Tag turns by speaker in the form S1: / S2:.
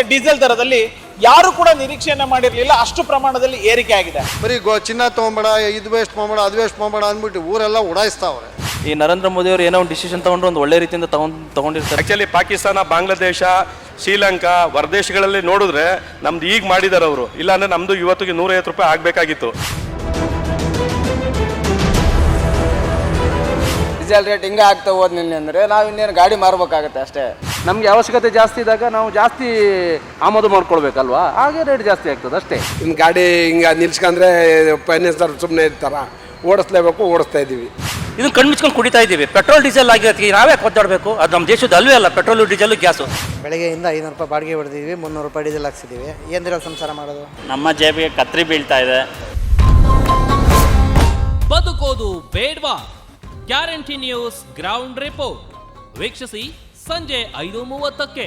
S1: ಮತ್ತೆ ಡೀಸೆಲ್ ದರದಲ್ಲಿ ಯಾರು ಕೂಡ ನಿರೀಕ್ಷೆಯನ್ನ ಮಾಡಿರಲಿಲ್ಲ, ಅಷ್ಟು ಪ್ರಮಾಣದಲ್ಲಿ ಏರಿಕೆ ಆಗಿದೆ.
S2: ಬರೀ ಚಿನ್ನ ತೊಗೊಂಬೇಡ, ಇದು ವೇಸ್ಟ್ ಮಾಡಬೇಡ, ಅದು ವೇಸ್ಟ್ ಮಾಡಬೇಡ ಅಂದ್ಬಿಟ್ಟು ಊರೆಲ್ಲ ಉಡಾಯಿಸ್ತಾವ್ರೆ.
S3: ಈ ನರೇಂದ್ರ ಮೋದಿ ಅವರು ಏನೋ ಒಂದು ಡಿಸಿಷನ್ ತಗೊಂಡ್ರು ಒಂದು ಒಳ್ಳೆ ರೀತಿಯಿಂದ ತಗೊಂಡಿರ್ತಾರೆ.
S4: ಆಕ್ಚುಲಿ ಪಾಕಿಸ್ತಾನ, ಬಾಂಗ್ಲಾದೇಶ, ಶ್ರೀಲಂಕಾ ಹೊರದೇಶಗಳಲ್ಲಿ ನೋಡಿದ್ರೆ ನಮ್ದು ಈಗ ಮಾಡಿದಾರೆ ಅವರು. ಇಲ್ಲಾಂದ್ರೆ ನಮ್ದು ಇವತ್ತಿಗೆ 150 ರೂಪಾಯಿ ಆಗ್ಬೇಕಾಗಿತ್ತು.
S5: ಡೀಸೆಲ್ ರೇಟ್ ಹಿಂಗೆ ಆಗ್ತಾ ಹೋದ್ ನಿನ್ನೆ ಅಂದರೆ ನಾವು ಇನ್ನೇನು ಗಾಡಿ ಮಾರ್ಬೇಕಾಗತ್ತೆ ಅಷ್ಟೇ.
S3: ನಮಗೆ ಅವಶ್ಯಕತೆ ಜಾಸ್ತಿ ಇದ್ದಾಗ ನಾವು ಜಾಸ್ತಿ ಆಮದು ಮಾಡ್ಕೊಳ್ಬೇಕಲ್ವಾ, ಹಾಗೆ ರೇಟ್ ಜಾಸ್ತಿ ಆಗ್ತದೆ ಅಷ್ಟೇ.
S6: ಇನ್ನು ಗಾಡಿ ಹಿಂಗೆ ನಿಲ್ಸ್ಕೊಂಡ್ರೆ ಫೈನಾನ್ಸರ್ ಸುಮ್ಮನೆ ಇರ್ತಾರ, ಓಡಿಸ್ಲೇಬೇಕು, ಓಡಿಸ್ತಾ ಇದ್ದೀವಿ.
S7: ಇದನ್ನು ಕಣ್ಣು ಮುಚ್ಕೊಂಡು ಕುಡಿತಾ ಇದ್ದೀವಿ. ಪೆಟ್ರೋಲ್ ಡೀಸೆಲ್ ಆಗಿರೋದಕ್ಕೆ ನಾವೇ ಕೊದ್ದಾಡಬೇಕು? ಅದು ನಮ್ಮ ದೇಶದ ಅಲ್ವೇ ಅಲ್ಲ. ಪೆಟ್ರೋಲು ಡೀಸೆಲ್ ಗ್ಯಾಸು
S8: ಬೆಳಗ್ಗೆಯಿಂದ 500 ರೂಪಾಯಿ ಬಾಡಿಗೆ ಹೊಡೆದಿದ್ವಿ, 300 ರೂಪಾಯಿ ಡೀಸೆಲ್ ಹಾಕ್ಸಿದ್ದೀವಿ. ಏನಿರೋ ಸಂಸಾರ ಮಾಡೋದು?
S7: ನಮ್ಮ ಜೇಬಿಗೆ ಕತ್ರಿ ಬೀಳ್ತಾ ಇದೆ.
S9: ಬದುಕೋದು ಬೇಡ್ವಾ? ಗ್ಯಾರಂಟಿ ನ್ಯೂಸ್ ಗ್ರೌಂಡ್ ರಿಪೋರ್ಟ್ ವೀಕ್ಷಿಸಿ ಸಂಜೆ 5:30ಕ್ಕೆ.